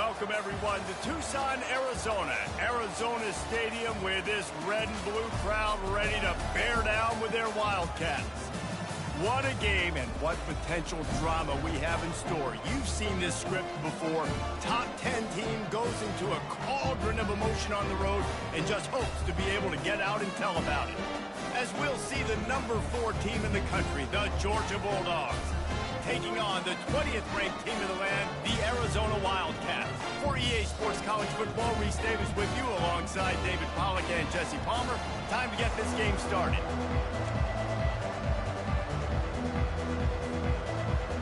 welcome everyone to Tucson, Arizona. Arizona Stadium with this red and blue crowd ready to bear down with their Wildcats. What a game and what potential drama we have in store. You've seen this script before. Top 10 team goes into a cauldron of emotion on the road and just hopes to be able to get out and tell about it. As we'll see the number 4 team in the country, the Georgia Bulldogs, taking on the 20th ranked team in the land, the Arizona Wildcats. For EA Sports College Football, Reese Davis with you alongside David Pollack and Jesse Palmer. Time to get this game started.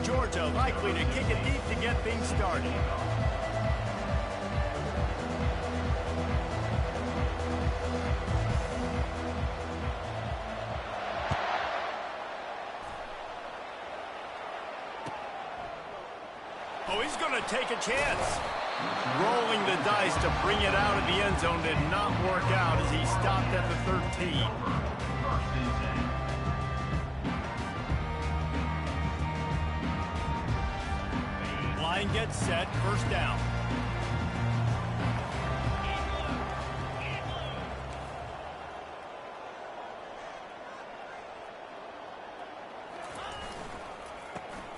Georgia likely to kick it deep to get things started. Oh, he's going to take a chance. Rolling the dice to bring it out of the end zone did not work out as he stopped at the 13. Line gets set, first down.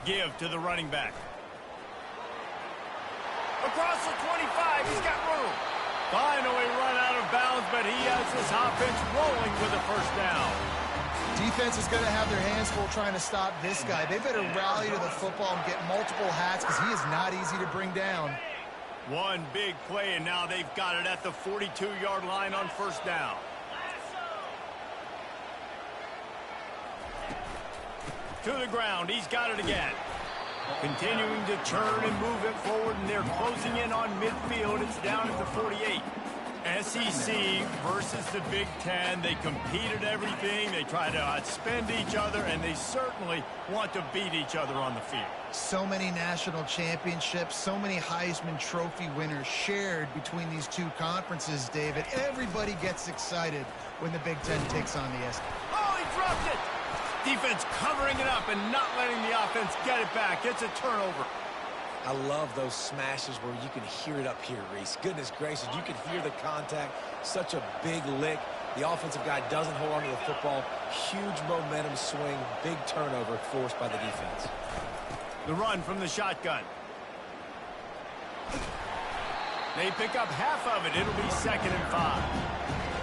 Give to the running back. Across the 25, he's got room. Finally run out of bounds, but he has this offense rolling with a first down. Defense is going to have their hands full trying to stop this guy. They better rally to the football and get multiple hats because he is not easy to bring down. One big play, and now they've got it at the 42-yard line on first down. To the ground, he's got it again. Continuing to turn and move it forward, and they're closing in on midfield. It's down at the 48. SEC versus the Big Ten. They compete at everything. They try to outspend each other, and they certainly want to beat each other on the field. So many national championships, so many Heisman Trophy winners shared between these two conferences, David. Everybody gets excited when the Big Ten takes on the SEC. Oh, he dropped it! Defense covering it up and not letting the offense get it back. It's a turnover. I love those smashes where you can hear it up here, Reese. Goodness gracious, you can hear the contact. Such a big lick. The offensive guy doesn't hold on to the football. Huge momentum swing. Big turnover forced by the defense. The run from the shotgun. They pick up half of it. It'll be 2nd and 5.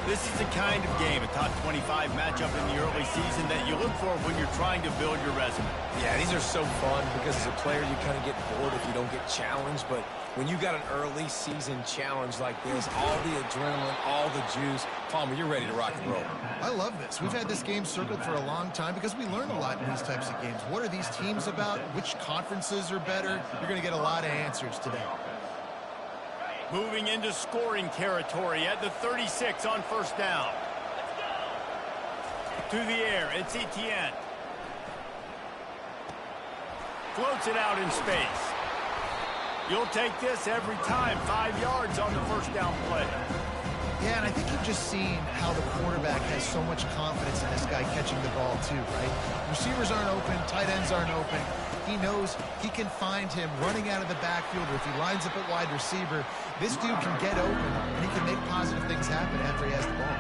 This is the kind of game, a top 25 matchup in the early season, that you look for when you're trying to build your resume. Yeah, these are so fun because as a player you kind of get bored if you don't get challenged, but when you got an early season challenge like this, all the adrenaline, all the juice, Palmer, you're ready to rock and roll. I love this. We've had this game circled for a long time because we learn a lot in these types of games. What are these teams about? Which conferences are better? You're going to get a lot of answers today. Moving into scoring territory at the 36 on first down. To the air, it's Etienne. Floats it out in space. You'll take this every time. 5 yards on the first down play. Yeah, and I think you've just seen how the quarterback has so much confidence in this guy catching the ball too, right? Receivers aren't open, tight ends aren't open. He knows he can find him running out of the backfield, or if he lines up at wide receiver, this dude can get open, and he can make positive things happen after he has the ball.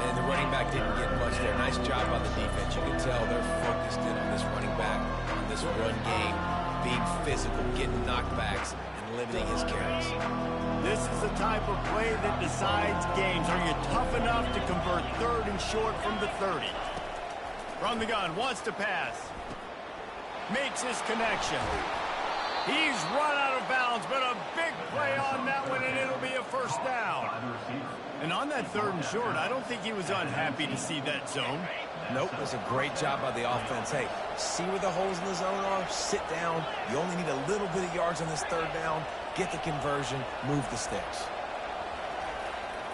And the running back didn't get much there. Nice job by the defense. You can tell they're focused in on this running back, on this run game, being physical, getting knockbacks, and limiting his carries. This is the type of play that decides games. Are you tough enough to convert 3rd and short from the 30? From the gun, wants to pass. Makes his connection. He's run out of bounds, but a big play on that one, and it'll be a first down. And on that 3rd and short, I don't think he was unhappy to see that zone. Nope, it was a great job by the offense. Hey, see where the holes in the zone are? Sit down. You only need a little bit of yards on this 3rd down. Get the conversion. Move the sticks.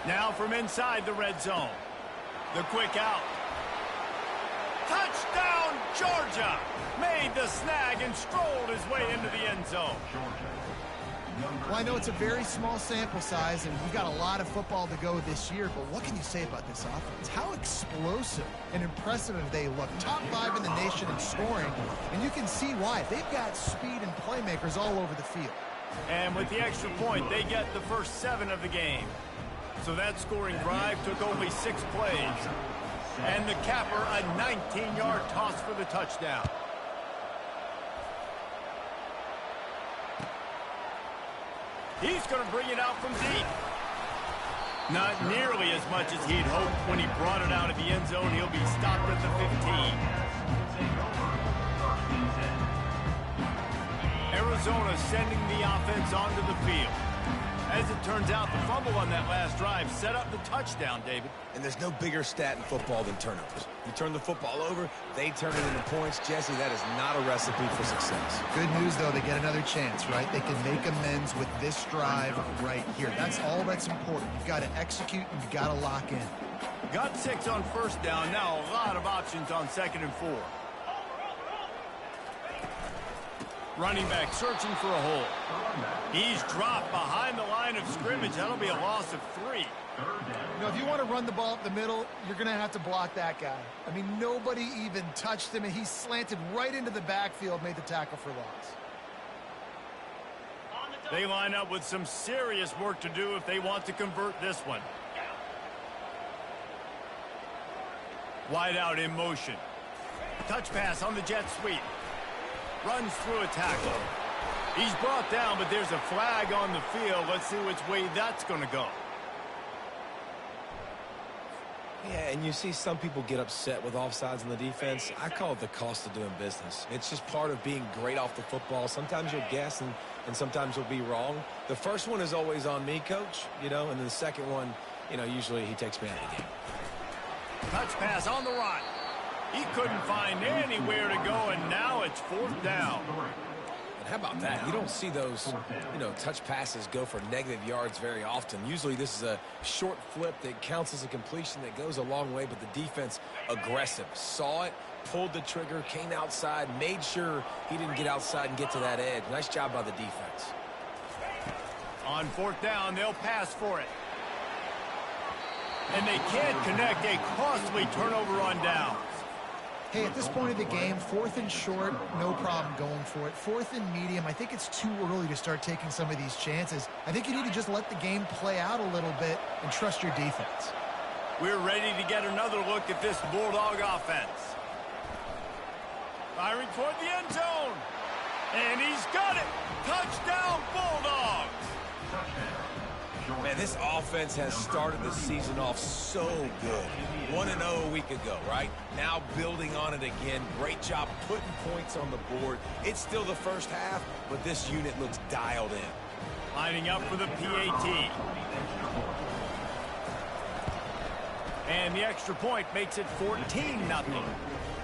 Now from inside the red zone. The quick out. Touchdown, Georgia! Made the snag and strolled his way into the end zone. Well, I know it's a very small sample size, and we've got a lot of football to go this year, but what can you say about this offense? How explosive and impressive have they looked? Top 5 in the nation in scoring, and you can see why. They've got speed and playmakers all over the field. And with the extra point, they get the first 7 of the game. So that scoring drive took only 6 plays. And the capper, a 19-yard toss for the touchdown. He's going to bring it out from deep. Not nearly as much as he'd hoped when he brought it out of the end zone. He'll be stopped at the 15. Arizona sending the offense onto the field. As it turns out, the fumble on that last drive set up the touchdown, David. And there's no bigger stat in football than turnovers. You turn the football over, they turn it into points. Jesse, that is not a recipe for success. Good news, though, they get another chance, right? They can make amends with this drive right here. That's all that's important. You've got to execute and you've got to lock in. Got 6 on first down. Now a lot of options on 2nd and 4. Running back searching for a hole. He's dropped behind the line of scrimmage. That'll be a loss of 3. You know, if you want to run the ball up the middle, you're going to have to block that guy. I mean, nobody even touched him, and he slanted right into the backfield, made the tackle for loss. They line up with some serious work to do if they want to convert this one. Wide out in motion. Touch pass on the jet sweep. Runs through a tackle. He's brought down, but there's a flag on the field. Let's see which way that's going to go. Yeah, and you see some people get upset with offsides in the defense. I call it the cost of doing business. It's just part of being great off the football. Sometimes you'll guess, and sometimes you'll be wrong. The first one is always on me, Coach, you know, and then the second one, you know, usually he takes me out of the game. Touch pass on the run. He couldn't find anywhere to go, and now it's 4th down. And how about that? You don't see those, you know, touch passes go for negative yards very often. Usually this is a short flip that counts as a completion that goes a long way, but the defense aggressive. Saw it, pulled the trigger, came outside, made sure he didn't get outside and get to that edge. Nice job by the defense. On 4th down, they'll pass for it. And they can't connect. A costly turnover on downs. Hey, at this point of the game, 4th and short, no problem going for it. 4th and medium, I think it's too early to start taking some of these chances. I think you need to just let the game play out a little bit and trust your defense. We're ready to get another look at this Bulldog offense. Firing toward the end zone. And he's got it. Touchdown, Bulldogs. Man, this offense has started the season off so good. 1-0 a week ago, right? Now building on it again. Great job putting points on the board. It's still the first half, but this unit looks dialed in. Lining up for the PAT. And the extra point makes it 14-0.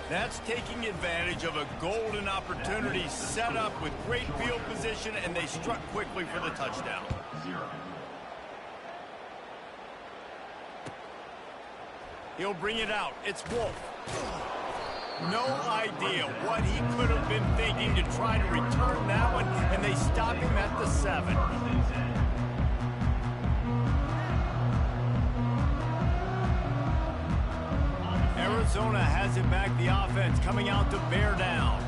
That's taking advantage of a golden opportunity set up with great field position, and they struck quickly for the touchdown. He'll bring it out. It's Wolf. No idea what he could have been thinking to try to return that one, and they stop him at the 7. Arizona has it back. The offense coming out to bear down.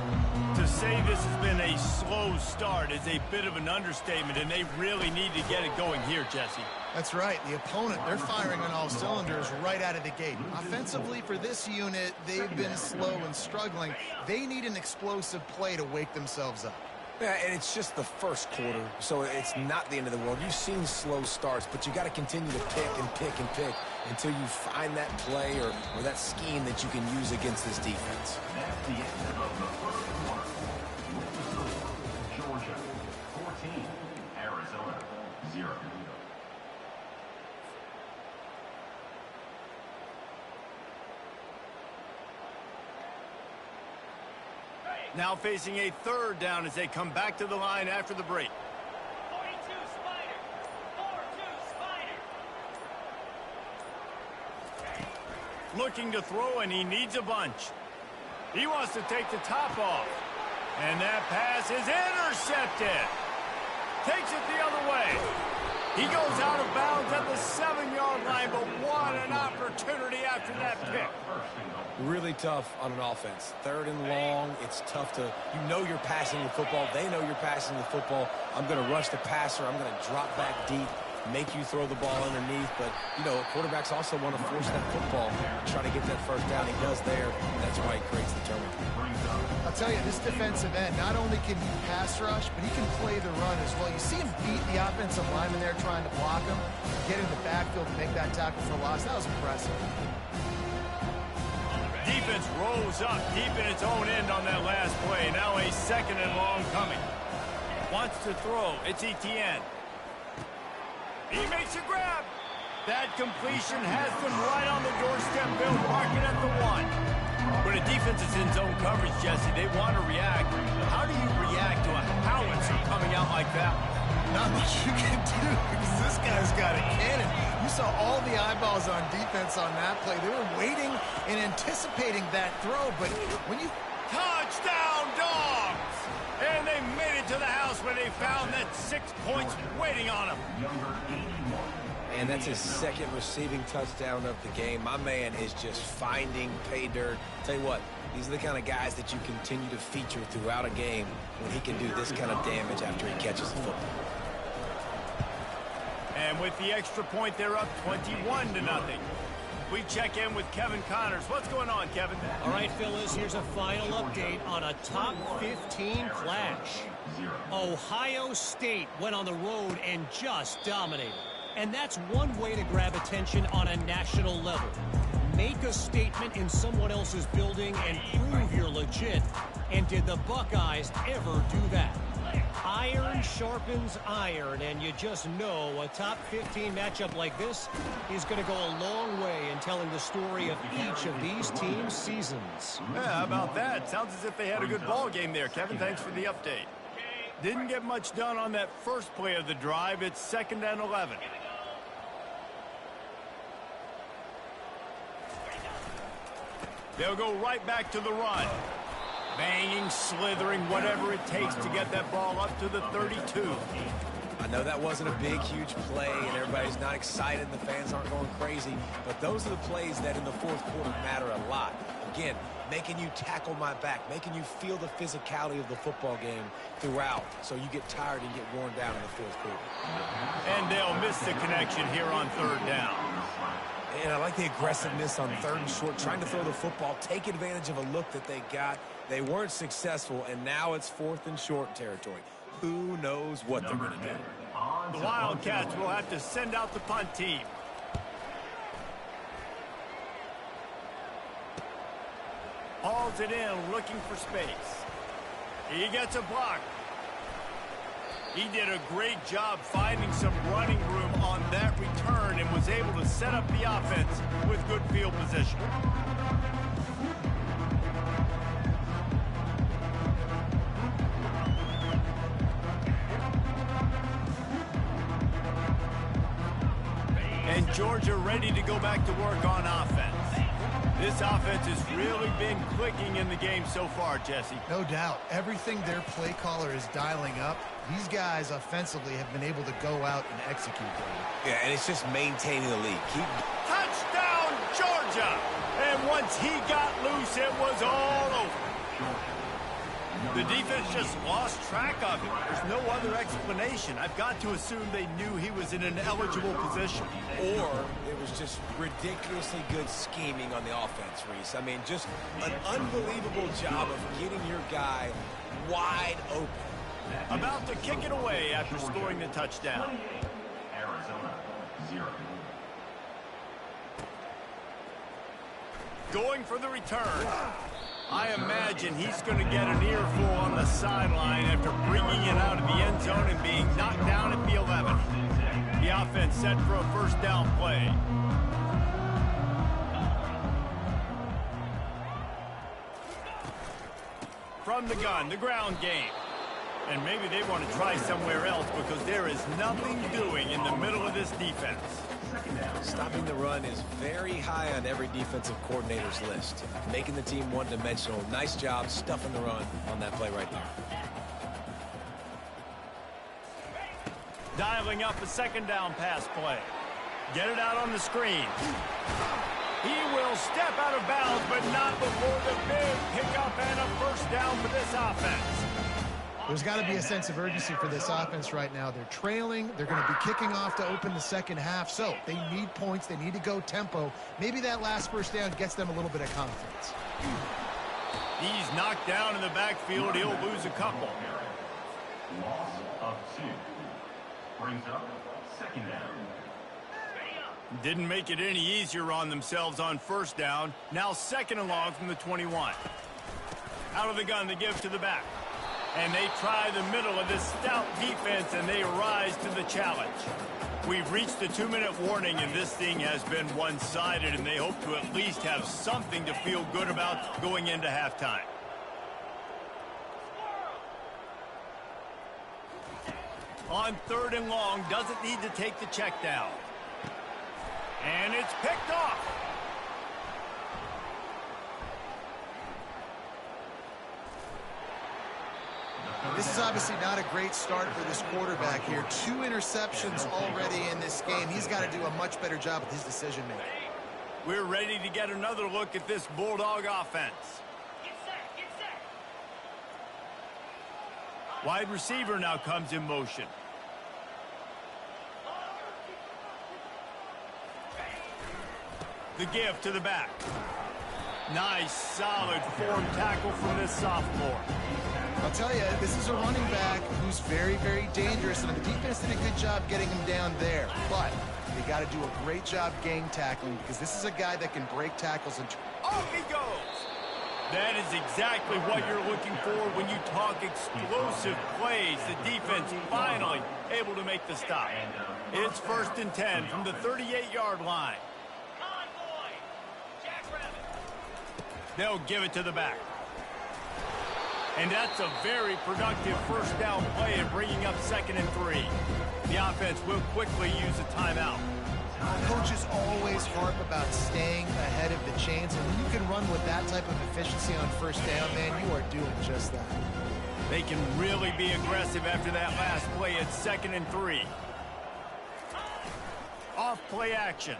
To say this has been a slow start is a bit of an understatement, and they really need to get it going here, Jesse. That's right. The opponent, they're firing on all cylinders right out of the gate. Offensively, for this unit, they've been slow and struggling. They need an explosive play to wake themselves up. Yeah, and it's just the first quarter, so it's not the end of the world. You've seen slow starts, but you got to continue to pick and pick and pick until you find that play or that scheme that you can use against this defense. That's the end of the first quarter. Georgia 14, Arizona 0. Now facing a 3rd down as they come back to the line after the break. 42 Spider. 4-2 Spider. Looking to throw, and he needs a bunch. He wants to take the top off. And that pass is intercepted. Takes it the other way. He goes out of bounds at the 7-yard line, but what an opportunity opportunity after that pick. Really tough on an offense. 3rd and long, it's tough to, you're passing the football. They know you're passing the football. I'm going to rush the passer. I'm going to drop back deep, make you throw the ball underneath. But, quarterbacks also want to force that football, try to get that first down. He does there. That's why he creates the turnover. I'll tell you, this defensive end, not only can he pass rush, but he can play the run as well. You see him beat the offensive lineman there trying to block him, get in the backfield and make that tackle for loss. That was impressive. Defense rolls up deep in its own end on that last play. Now a 2nd and long coming. Wants to throw. It's Etienne. He makes a grab. That completion has them right on the doorstep. Bill marking at the 1. When a defense is in zone coverage, Jesse, they want to react. How do you react to a howitzer coming out like that? Not much you can do because this guy's got a cannon. You saw all the eyeballs on defense on that play. They were waiting and anticipating that throw, but when you... Touchdown, Dawgs! And they made it to the house where they found that 6 points waiting on them. And that's his 2nd receiving touchdown of the game. My man is just finding pay dirt. Tell you what, these are the kind of guys that you continue to feature throughout a game when he can do this kind of damage after he catches the football. And with the extra point, they're up 21-0. We check in with Kevin Connors. What's going on, Kevin? All right, fellas, here's a final update on a top 15 clash. Ohio State went on the road and just dominated. And that's one way to grab attention on a national level. Make a statement in someone else's building and prove you're legit. And did the Buckeyes ever do that? Iron sharpens iron, and you just know a top 15 matchup like this is going to go a long way in telling the story of each of these teams' seasons. Yeah, how about that? Sounds as if they had a good ball game there, Kevin. Thanks for the update. Didn't get much done on that first play of the drive. It's 2nd and 11. They'll go right back to the run. Banging, slithering, whatever it takes to get that ball up to the 32. I know that wasn't a big, huge play, and everybody's not excited, the fans aren't going crazy, but those are the plays that in the 4th quarter matter a lot. Again, making you tackle my back, making you feel the physicality of the football game throughout, so you get tired and get worn down in the 4th quarter. And they'll miss the connection here on 3rd down. And I like the aggressiveness on 3rd and short, trying to throw the football, take advantage of a look that they got. They weren't successful, and now it's 4th and short territory. Who knows what they're going to do? The Wildcats will have to send out the punt team. Hauls it in, looking for space. He gets a block. He did a great job finding some running room on that return and was able to set up the offense with good field position. And Georgia ready to go back to work on offense. This offense has really been clicking in the game so far, Jesse. No doubt. Everything their play caller is dialing up, these guys offensively have been able to go out and execute them. Yeah, and it's just maintaining the lead. Touchdown, Georgia! And once he got loose, it was all over. The defense just lost track of him. There's no other explanation. I've got to assume they knew he was in an eligible position. Or it was just ridiculously good scheming on the offense, Reese. I mean, just an unbelievable job of getting your guy wide open. About to kick it away after scoring the touchdown. Arizona 0. Going for the return. I imagine he's going to get an earful on the sideline after bringing it out of the end zone and being knocked down at the 11. The offense set for a first down play. From the gun, the ground game. And maybe they want to try somewhere else because there is nothing doing in the middle of this defense. Stopping the run is very high on every defensive coordinator's list. Making the team one-dimensional. Nice job stuffing the run on that play right there. Dialing up a second down pass play. Get it out on the screen. He will step out of bounds, but not before the big pickup and a first down for this offense. There's got to be a sense of urgency for this offense right now. They're trailing. They're going to be kicking off to open the second half. So they need points. They need to go tempo. Maybe that last first down gets them a little bit of confidence. He's knocked down in the backfield. He'll lose a couple. Loss of 2. Brings up second down. Didn't make it any easier on themselves on first down. Now second and long from the 21. Out of the gun, they give to the back. And they try the middle of this stout defense, and they rise to the challenge. We've reached the 2-minute warning, and this thing has been one-sided, and they hope to at least have something to feel good about going into halftime. On third and long, doesn't need to take the check down. And it's picked off. This is obviously not a great start for this quarterback here. 2 interceptions already in this game. He's got to do a much better job with his decision-making. We're ready to get another look at this Bulldog offense. Get set, get set. Wide receiver now comes in motion. The give to the back. Nice, solid form tackle from this sophomore. I'll tell you, this is a running back who's very, very dangerous, and the defense did a good job getting him down there. But they got to do a great job gang tackling, because this is a guy that can break tackles. And Off he goes! That is exactly what you're looking for when you talk explosive plays. The defense finally able to make the stop. It's 1st and 10 from the 38-yard line. Convoy. Jackrabbit. They'll give it to the back. And that's a very productive first down play and bringing up 2nd and 3. The offense will quickly use a timeout. coaches always harp about staying ahead of the chains, and when you can run with that type of efficiency on first down, man, you are doing just that. They can really be aggressive after that last play. It's 2nd and 3. Off play action.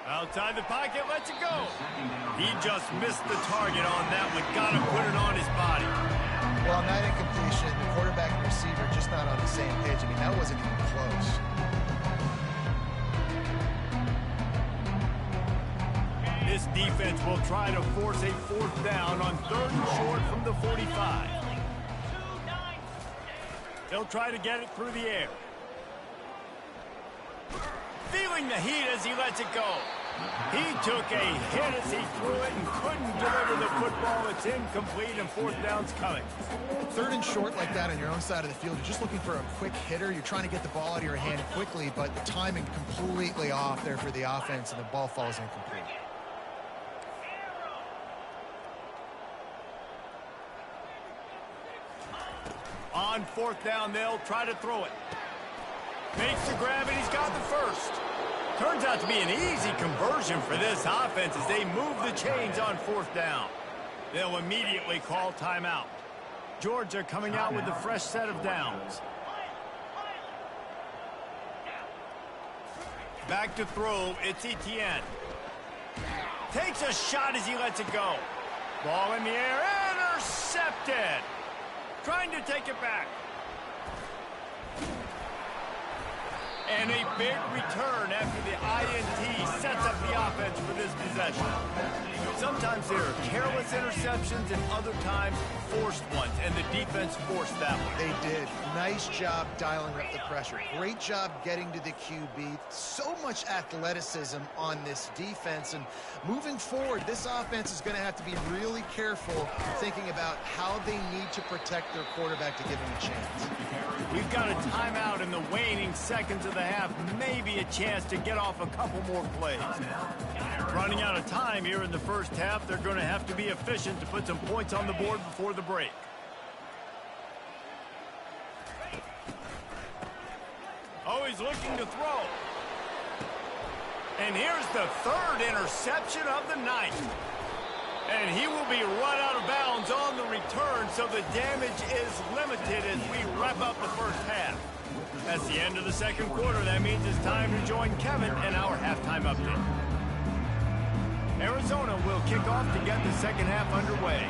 Outside the pocket, lets it go. He just missed the target on that one. Got to put it on his body. Well, on that incompletion, the quarterback and receiver just not on the same page. I mean, that wasn't even close. This defense will try to force a 4th down on 3rd and short from the 45. They'll try to get it through the air. Feeling the heat as he lets it go. He took a hit as he threw it and couldn't deliver the football. It's incomplete and 4th down's coming. 3rd and short like that on your own side of the field, you're just looking for a quick hitter. You're trying to get the ball out of your hand quickly, but the timing completely off there for the offense, and the ball falls incomplete. On 4th down, they'll try to throw it. Makes the grab, and he's got the first. Turns out to be an easy conversion for this offense as they move the chains on 4th down. They'll immediately call timeout. Georgia coming out with a fresh set of downs. Back to throw, it's Etienne. Takes a shot as he lets it go. Ball in the air, intercepted. Trying to take it back. And a big return after the INT sets up the offense for this possession. Sometimes there are careless interceptions and other times forced ones, and the defense forced that one. They did. Nice job dialing up the pressure. Great job getting to the QB. So much athleticism on this defense. And moving forward, this offense is going to have to be really careful thinking about how they need to protect their quarterback to give him a chance. We've got a timeout in the waning seconds of the half. Maybe a chance to get off a couple more plays. Running out of time here in the first half. They're going to have to be efficient to put some points on the board before the break. Oh, he's looking to throw. And here's the 3rd interception of the night. And he will be run out of bounds on the return, so the damage is limited as we wrap up the first half. That's the end of the second quarter. That means it's time to join Kevin in our halftime update. Arizona will kick off to get the second half underway.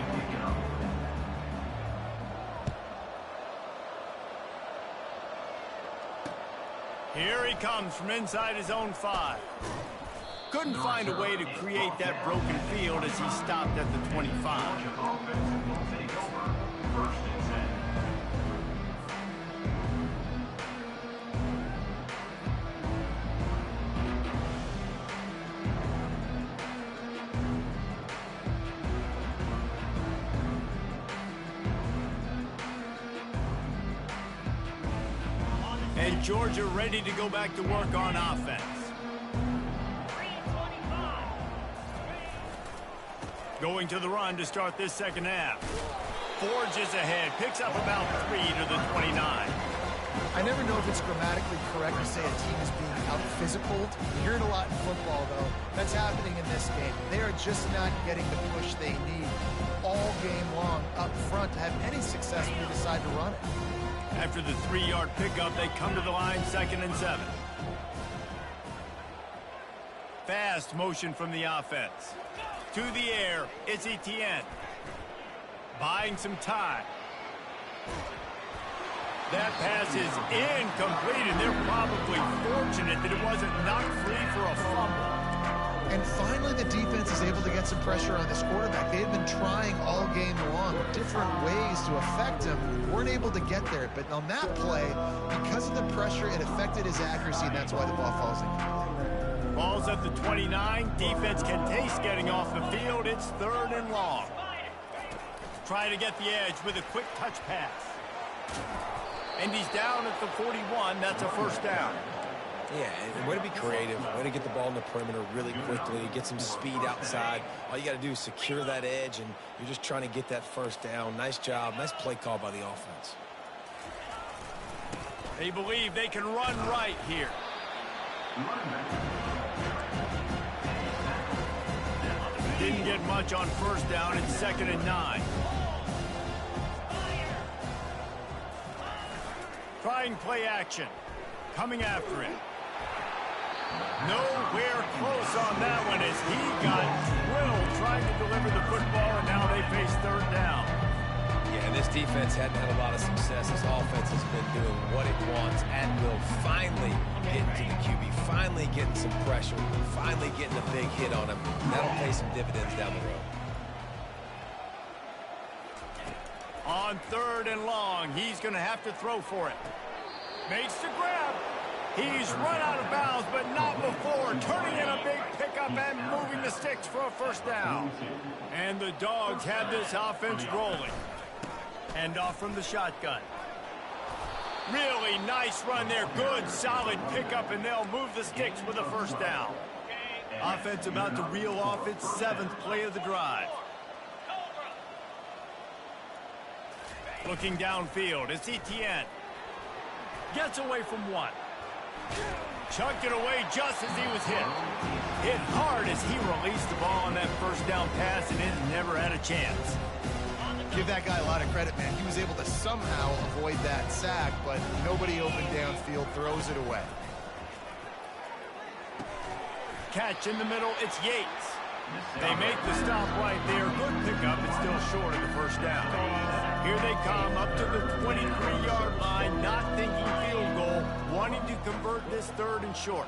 Here he comes from inside his own 5. Couldn't find a way to create that broken field as he stopped at the 25. And Georgia ready to go back to work on offense. Going to the run to start this second half. Forges ahead, picks up about 3 to the 29. I never know if it's grammatically correct to say a team is being out-physicaled. You hear it a lot in football, though. That's happening in this game. They are just not getting the push they need all game long up front to have any success when they decide to run it. After the 3-yard pickup, they come to the line 2nd and 7. Fast motion from the offense. To the air, it's Etienne. Buying some time. That pass is incomplete, and they're probably fortunate that it wasn't knocked free for a fumble. And finally, the defense is able to get some pressure on this quarterback. They had been trying all game long different ways to affect him. Weren't able to get there. But on that play, because of the pressure, it affected his accuracy, and that's why the ball falls incomplete. Ball's at the 29. Defense can taste getting off the field. It's 3rd and long. Try to get the edge with a quick touch pass. And he's down at the 41. That's a first down. Yeah, and way to be creative, way to get the ball in the perimeter really quickly, get some speed outside. All you got to do is secure that edge, and you're just trying to get that first down. Nice job. Nice play call by the offense. They believe they can run right here. Didn't get much on first down. It's 2nd and 9. Trying play action. Coming after it. Nowhere close on that one as he got drilled trying to deliver the football, and now they face 3rd down. Yeah, this defense hadn't had a lot of success. This offense has been doing what it wants and will finally getting to the QB, finally getting some pressure, finally getting a big hit on him. That'll pay some dividends down the road. On 3rd and long, he's going to have to throw for it. Makes the grab. He's run out of bounds, but not before. Turning in a big pickup and moving the sticks for a first down. And the Dogs have this offense rolling. Hand off from the shotgun. Really nice run there. Good, solid pickup, and they'll move the sticks with a first down. Offense about to reel off its 7th play of the drive. Looking downfield, it's Etienne. Gets away from 1. Chucked it away just as he was hit. Hit hard as he released the ball on that first down pass, and it never had a chance. Give that guy a lot of credit, man. He was able to somehow avoid that sack, but nobody open downfield, throws it away. Catch in the middle, it's Yates. They make the stop right there. Good pickup, it's still short of the first down. Here they come up to the 23-yard line, not thinking field goal, wanting to convert this 3rd and short.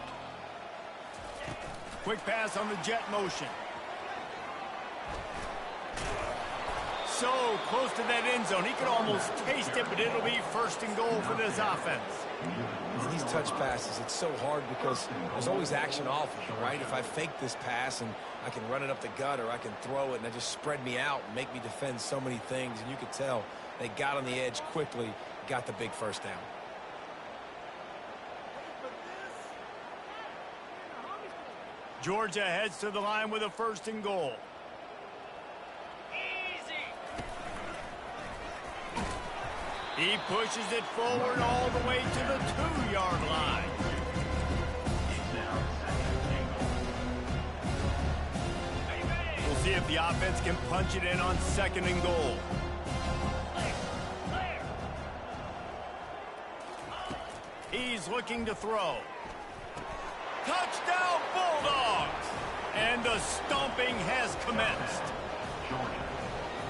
Quick pass on the jet motion. So close to that end zone. He could almost taste it, but it'll be 1st and goal for this offense. And these touch passes, it's so hard because there's always action off of it, right? If I fake this pass and I can run it up the gut, or I can throw it and it just spread me out and make me defend so many things, and you could tell they got on the edge quickly, got the big first down. Georgia heads to the line with a 1st and goal. He pushes it forward all the way to the 2-yard line. We'll see if the offense can punch it in on 2nd and goal. is looking to throw. Touchdown, Bulldogs! And the stomping has commenced.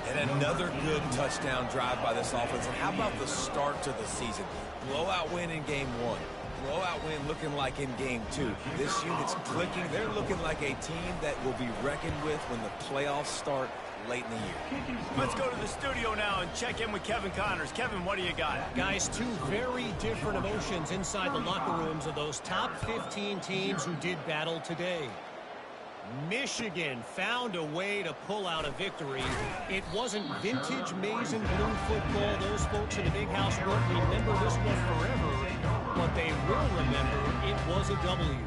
And another good touchdown drive by this offense. And how about the start to the season? Blowout win in game 1. Blowout win looking like in game 2. This unit's clicking. They're looking like a team that will be reckoned with when the playoffs start late in the year. Let's go to the studio now and check in with Kevin Connors. Kevin, what do you got? Guys, two very different emotions inside the locker rooms of those top 15 teams who did battle today. Michigan found a way to pull out a victory. It wasn't vintage maize and blue football. Those folks in the big house won't remember this one forever, but they will remember it was a W.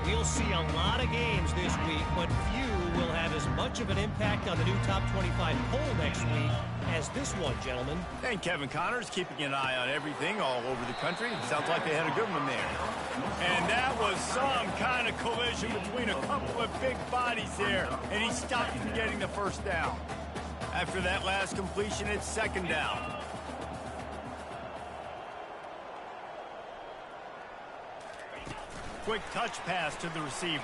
We'll see a lot of games this week, but few will have as much of an impact on the new top 25 poll next week as this one, gentlemen. And Kevin Connors keeping an eye on everything all over the country. Sounds like they had a good one there. And that was some kind of collision between a couple of big bodies there, and he stopped from getting the first down. After that last completion, it's second down. Quick touch pass to the receiver.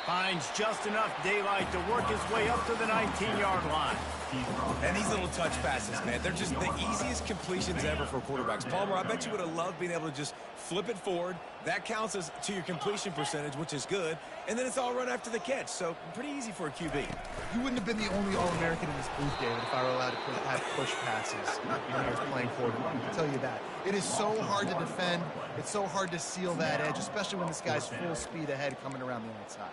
Finds just enough daylight to work his way up to the 19-yard line. And these little touch passes, man, they're just the easiest completions ever for quarterbacks. Palmer, I bet you would have loved being able to just flip it forward. That counts as to your completion percentage, which is good. And then it's all run after the catch. So pretty easy for a QB. You wouldn't have been the only All-American in this booth, David, if I were allowed to have push passes when I was playing quarterback. I'll tell you that. It is so hard to defend. It's so hard to seal that edge, especially when this guy's full speed ahead coming around the outside.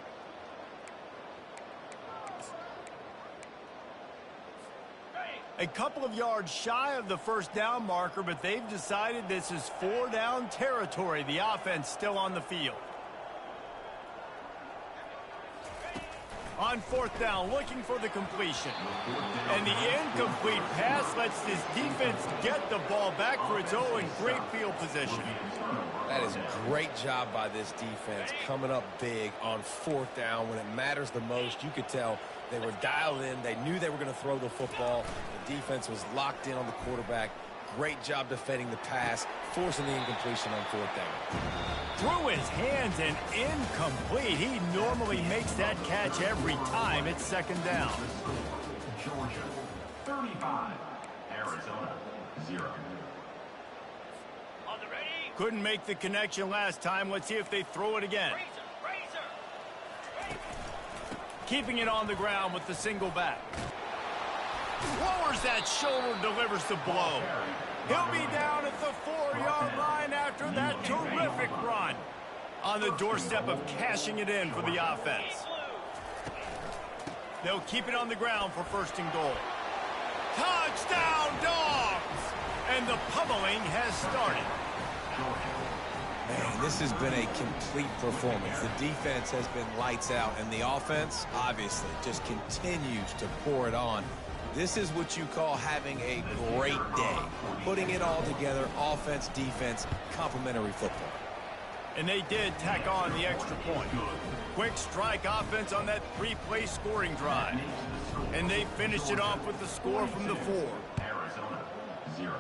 A couple of yards shy of the first down marker, but they've decided this is 4-down territory. The offense still on the field. On fourth down, looking for the completion. And the incomplete pass lets this defense get the ball back for its own great field position. That is a great job by this defense, coming up big on fourth down when it matters the most. You could tell they were dialed in. They knew they were going to throw the football. The defense was locked in on the quarterback. Great job defending the pass, forcing the incompletion on fourth down. Through his hands and incomplete. He normally makes that catch every time. It's second down. Georgia 35, Arizona 0. On the ready. Couldn't make the connection last time. Let's see if they throw it again. Razor. Keeping it on the ground with the single back. Lowers that shoulder, delivers the blow. He'll be down at the 4-yard line after that terrific run. On the doorstep of cashing it in for the offense. They'll keep it on the ground for first and goal. Touchdown, Dawgs! And the pummeling has started. Man, this has been a complete performance. The defense has been lights out, and the offense, obviously, just continues to pour it on. This is what you call having a great day. Putting it all together, offense, defense, complementary football. And they did tack on the extra point. Quick strike offense on that 3-play scoring drive. And they finished it off with the score from the 4. Arizona 0.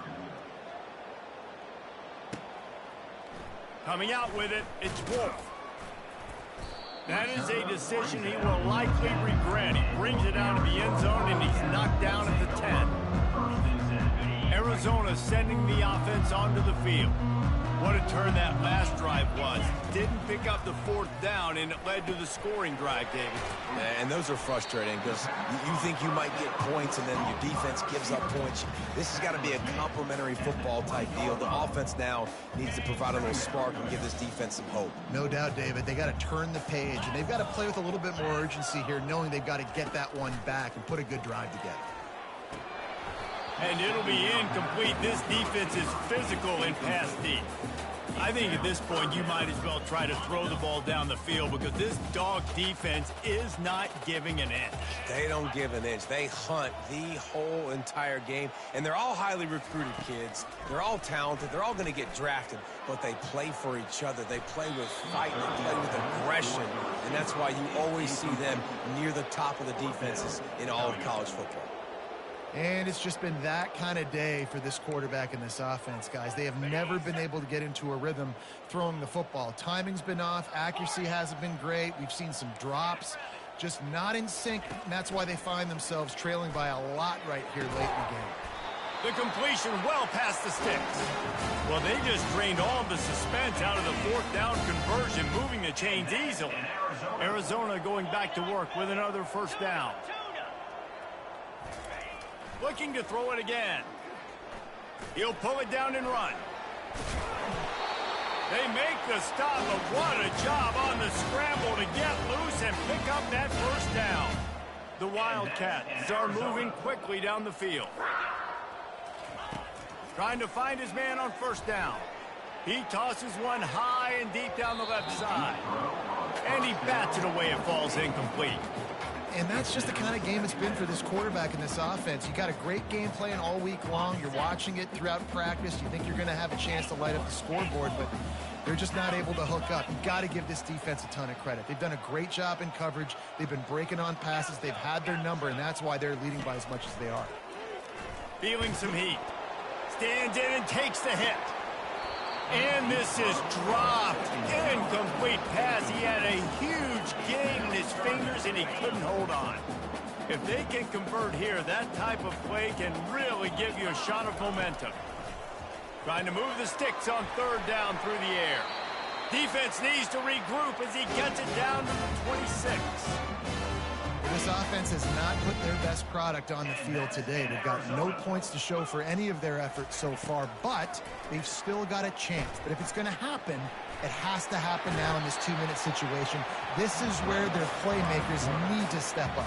Coming out with it, it's Wolf. That is a decision he will likely regret. He brings it out of the end zone, and he's knocked down at the 10. Arizona sending the offense onto the field. What a turn that last drive was. Didn't pick up the fourth down, and it led to the scoring drive, David. And those are frustrating because you think you might get points and then your defense gives up points. This has got to be a complementary football type deal. The offense now needs to provide a little spark and give this defense some hope. No doubt, David. They got to turn the page, and they've got to play with a little bit more urgency here, knowing they've got to get that one back and put a good drive together. And it'll be incomplete. This defense is physical in pass deep. I think at this point you might as well try to throw the ball down the field because this dog defense is not giving an inch. They don't give an inch. They hunt the whole entire game. And they're all highly recruited kids. They're all talented. They're all going to get drafted. But they play for each other. They play with fight. They play with aggression. And that's why you always see them near the top of the defenses in all of college football. And it's just been that kind of day for this quarterback and this offense, guys. They have never been able to get into a rhythm throwing the football. Timing's been off. Accuracy hasn't been great. We've seen some drops. Just not in sync, and that's why they find themselves trailing by a lot right here late in the game. The completion well past the sticks. Well, they just drained all the suspense out of the fourth down conversion, moving the chains easily. Arizona going back to work with another first down. Looking to throw it again. He'll pull it down and run. They make the stop, but what a job on the scramble to get loose and pick up that first down. The Wildcats are moving quickly down the field. Trying to find his man on first down. He tosses one high and deep down the left side. And he bats it away. It falls incomplete. And that's just the kind of game it's been for this quarterback and this offense. You got a great game plan all week long. You're watching it throughout practice. You think you're going to have a chance to light up the scoreboard, but they're just not able to hook up. You've got to give this defense a ton of credit. They've done a great job in coverage. They've been breaking on passes. They've had their number, and that's why they're leading by as much as they are. Feeling some heat. Stands in and takes the hit. And this is dropped. Incomplete pass. He had a huge gain in his fingers, and he couldn't hold on. If they can convert here, that type of play can really give you a shot of momentum. Trying to move the sticks on third down through the air. Defense needs to regroup as he gets it down to the 26. This offense has not put their best product on the field today. They've got no points to show for any of their efforts so far, but they've still got a chance. But if it's going to happen, it has to happen now in this 2-minute situation. This is where their playmakers need to step up.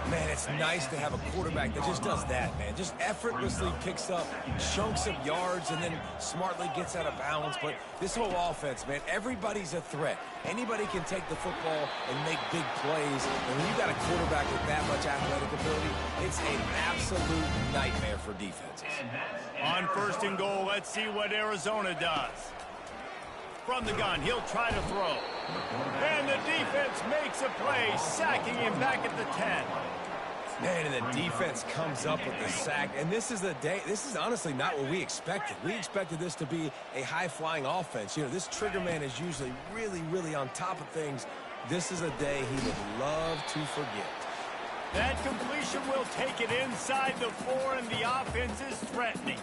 Man, it's nice to have a quarterback that just does that, man. Just effortlessly picks up chunks of yards and then smartly gets out of bounds. But this whole offense, man, everybody's a threat. Anybody can take the football and make big plays. And when you got a quarterback with that much athletic ability, it's an absolute nightmare for defenses. On first and goal, let's see what Arizona does. From the gun, he'll try to throw. And the defense makes a play, sacking him back at the 10. Man, and the defense comes up with the sack. And this is the day, this is honestly not what we expected. We expected this to be a high-flying offense. You know, this trigger man is usually really, really on top of things. This is a day he would love to forget. That completion will take it inside the 4, and the offense is threatening.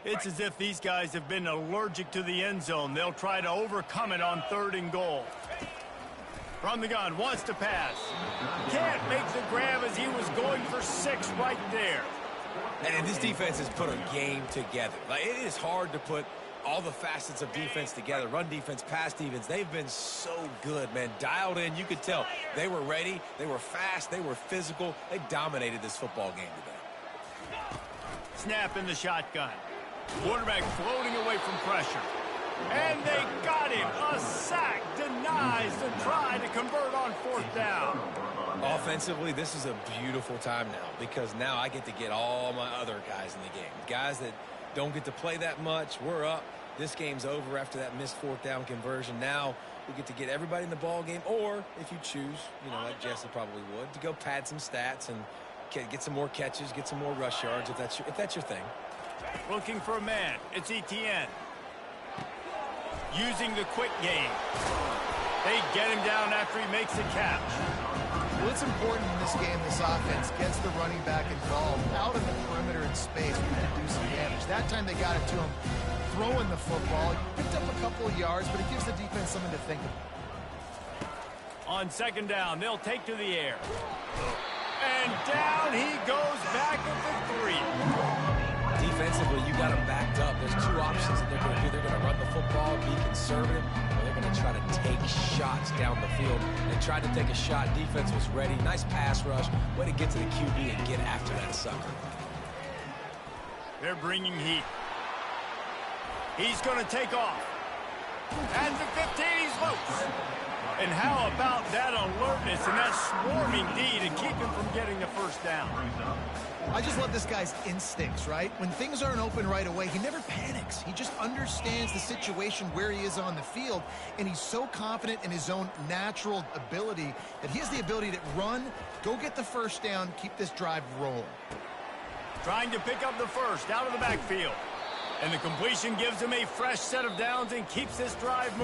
It's as if these guys have been allergic to the end zone. They'll try to overcome it on third and goal. From the gun, wants to pass. Can't make the grab as he was going for 6 right there. And this defense has put a game together. Like, it is hard to put all the facets of defense together. Run defense, pass defense. They've been so good, man. Dialed in. You could tell they were ready. They were fast. They were physical. They dominated this football game today. Snap in the shotgun. Quarterback floating away from pressure. And they got him. A sack denies the try to convert on fourth down. Offensively, this is a beautiful time now because now I get to get all my other guys in the game. Guys that don't get to play that much, we're up. This game's over after that missed fourth down conversion. Now we get to get everybody in the ball game, or if you choose, you know, like Jesse probably would, to go pad some stats and get some more catches, get some more rush yards if that's your thing. Looking for a man. It's Etienne. Using the quick game. They get him down after he makes the catch. Well, it's important in this game this offense gets the running back involved out of the perimeter in space where he can do some damage. That time they got it to him throwing the football. He picked up a couple of yards, but it gives the defense something to think about. On second down, they'll take to the air. And down he goes back at the 3. Defensively, you got them backed up. There's 2 options that they're going to do. They're going to run the football, be conservative, or they're going to try to take shots down the field. They tried to take a shot. Defense was ready. Nice pass rush. Way to get to the QB and get after that sucker. They're bringing heat. He's going to take off. At the 15, he's loose. And how about that alert sharpness in that swarming D to keep him from getting the first down. I just love this guy's instincts, right? When things aren't open right away, he never panics. He just understands the situation where he is on the field, and he's so confident in his own natural ability that he has the ability to run, go get the first down, keep this drive rolling. Trying to pick up the first out of the backfield. And the completion gives him a fresh set of downs and keeps this drive moving.